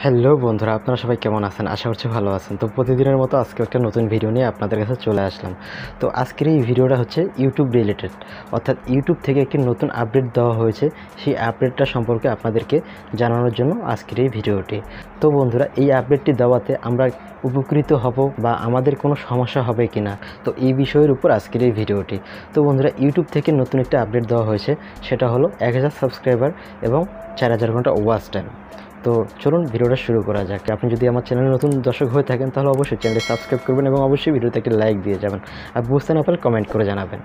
Hello বন্ধুরা, আপনারা সবাই কেমন আছেন? আশা করছি ভালো আছেন। তো প্রতিদিনের মতো আজকে একটা নতুন ভিডিও নিয়ে আপনাদের কাছে চলে আসলাম। তো আজকের এই ভিডিওটা হচ্ছে ইউটিউব রিলেটেড, অর্থাৎ ইউটিউব থেকে একটি নতুন আপডেট দেওয়া হয়েছে। সেই আপডেটটা সম্পর্কে আপনাদেরকে জানানোর জন্য আজকের এই ভিডিওটি। তো বন্ধুরা, এই আপডেটটি দেওয়াতে আমরা উপকৃত হব বা আমাদের কোনো সমস্যা হবে কি না, তো এই বিষয়ের উপর আজকের এই ভিডিওটি। তো বন্ধুরা, ইউটিউব থেকে নতুন একটা আপডেট দেওয়া হয়েছে, সেটা হলো 1000 সাবস্ক্রাইবার এবং 4000 ঘন্টা ওয়াচ টাইম। তো চলুন ভিডিওটা শুরু করা যাক। আপনি যদি আমার চ্যানেলে নতুন দর্শক হয়ে থাকেন তাহলে অবশ্যই চ্যানেলটি সাবস্ক্রাইব করবেন এবং অবশ্যই ভিডিওতে একটি লাইক দিয়ে যাবেন। আর বুঝতে না পারলে কমেন্ট করে জানাবেন।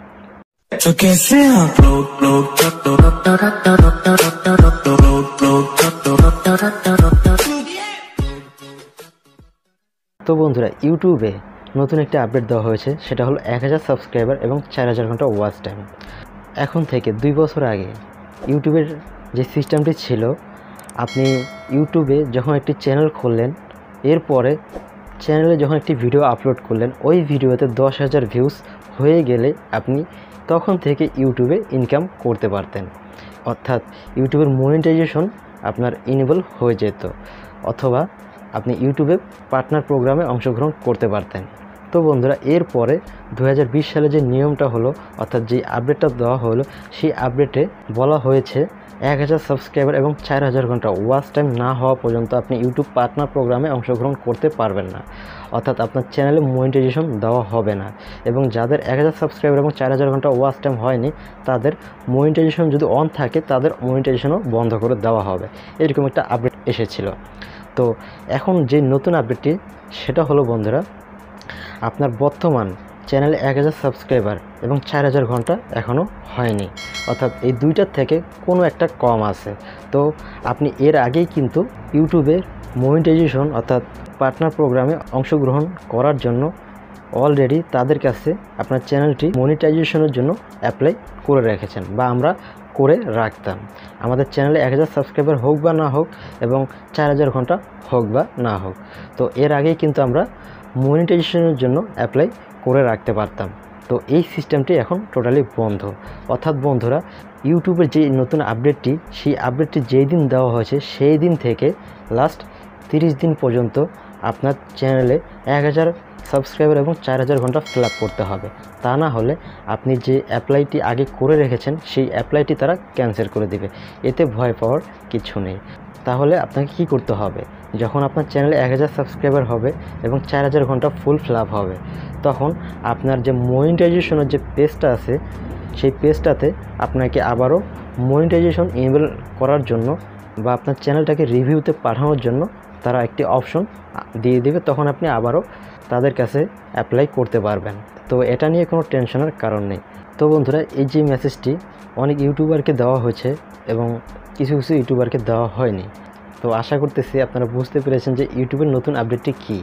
তো বন্ধুরা, ইউটিউবে নতুন একটা আপডেট দেওয়া হয়েছে, সেটা হলো 1000 সাবস্ক্রাইবার এবং 4000 ঘন্টা ওয়াচ টাইম। এখন থেকে 2 বছর আগে ইউটিউবের যে সিস্টেমটি ছিল, আপনি ইউটিউবে যখন একটি চ্যানেল খুললেন, এরপরে চ্যানেলে যখন একটি ভিডিও আপলোড করলেন, ওই ভিডিওতে 10,000 ভিউজ হয়ে গেলে আপনি তখন থেকে ইউটিউবে ইনকাম করতে পারতেন, অর্থাৎ ইউটিউবের মনিটাইজেশন আপনার ইনেবল হয়ে যেত, অথবা আপনি ইউটিউবে পার্টনার প্রোগ্রামে অংশগ্রহণ করতে পারতেন। তো বন্ধুরা, এরপরে 2020 সালে যে নিয়মটা হলো, অর্থাৎ যে আপডেটটা দেওয়া হলো, সেই আপডেটে বলা হয়েছে 1000 সাবস্ক্রাইবার এবং 4000 ঘন্টা ওয়াচ টাইম না হওয়া পর্যন্ত আপনি ইউটিউব পার্টনার প্রোগ্রামে অংশগ্রহণ করতে পারবেন না, অর্থাৎ আপনার চ্যানেলে মনিটাইজেশন দেওয়া হবে না। এবং যাদের 1000 সাবস্ক্রাইবার এবং 4000 ঘন্টা ওয়াচ টাইম হয়নি, তাদের মনিটাইজেশন যদি অন থাকে, তাদের মনিটাইজেশনও বন্ধ করে দেওয়া হবে। এরকম একটা আপডেট এসেছিল। তো এখন যে নতুন আপডেটটি, সেটা হলো বন্ধুরা, আপনার বর্তমান চ্যানেলে 1000 সাবস্ক্রাইবার এবং 4000 ঘন্টা এখনও হয়নি, অর্থাৎ এই দুইটার থেকে কোনো একটা কম আছে। তো আপনি এর আগেই কিন্তু ইউটিউবের মনিটাইজেশন অর্থাৎ পার্টনার প্রোগ্রামে অংশগ্রহণ করার জন্য অলরেডি তাদের কাছে আপনার চ্যানেলটি মনিটাইজেশনের জন্য অ্যাপ্লাই করে রেখেছেন, বা আমরা করে রাখতাম। আমাদের চ্যানেলে 1000 সাবস্ক্রাইবার হোক বা না হোক এবং 4000 ঘন্টা হোক বা না হোক, তো এর আগেই কিন্তু আমরা মনিটাইজেশনের জন্য অ্যাপ্লাই করে রাখতে পারতাম। তো এই সিস্টেমটি এখন টোটালি বন্ধ। অর্থাৎ বন্ধুরা, ইউটিউবের যে নতুন আপডেটটি, সেই আপডেটটি যেই দিন দেওয়া হয়েছে সেই দিন থেকে লাস্ট 30 দিন পর্যন্ত আপনার চ্যানেলে 1000 সাবস্ক্রাইবার এবং 4000 ঘন্টা ফিল আপ করতে হবে। তা না হলে আপনি যে অ্যাপ্লাইটি আগে করে রেখেছেন, সেই অ্যাপ্লাইটি তারা ক্যান্সেল করে দেবে। এতে ভয় পাওয়ার কিছু নেই। তাহলে আপনাকে কি করতে হবে? যখন আপনার চ্যানেলে 1000 সাবস্ক্রাইবার হবে এবং 4000 ঘন্টা ফুল ফিল আপ হবে, তখন আপনার যে মনিটাইজেশনের যে পেজটা আছে, সেই পেজটাতে আপনাকে আবারও মনিটাইজেশন ইনেবল করার জন্য বা আপনার চ্যানেলটাকে রিভিউতে পাঠানোর জন্য তারা একটি অপশন দিয়ে দেবে। তখন আপনি আবারও তাদের কাছে অ্যাপ্লাই করতে পারবেন। তো এটা নিয়ে কোনো টেনশনের কারণ নেই। তো বন্ধুরা, এই যে মেসেজটি অনেক ইউটিউবারকে দেওয়া হয়েছে এবং কিছু কিছু ইউটিউবারকে দেওয়া হয়নি। তো আশা করতেছি আপনারা বুঝতে পেরেছেন যে ইউটিউবের নতুন আপডেটটি কী।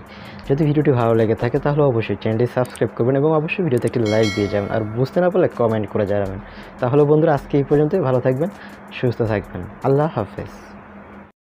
যদি ভিডিওটি ভালো লেগে থাকে তাহলে অবশ্যই চ্যানেলটি সাবস্ক্রাইব করবেন এবং অবশ্যই ভিডিওতে একটি লাইক দিয়ে যাবেন। আর বুঝতে না পারলে কমেন্ট করে জানাবেন। তাহলে বন্ধুরা, আজকে এই পর্যন্তই। ভালো থাকবেন, সুস্থ থাকবেন। আল্লাহ হাফেজ।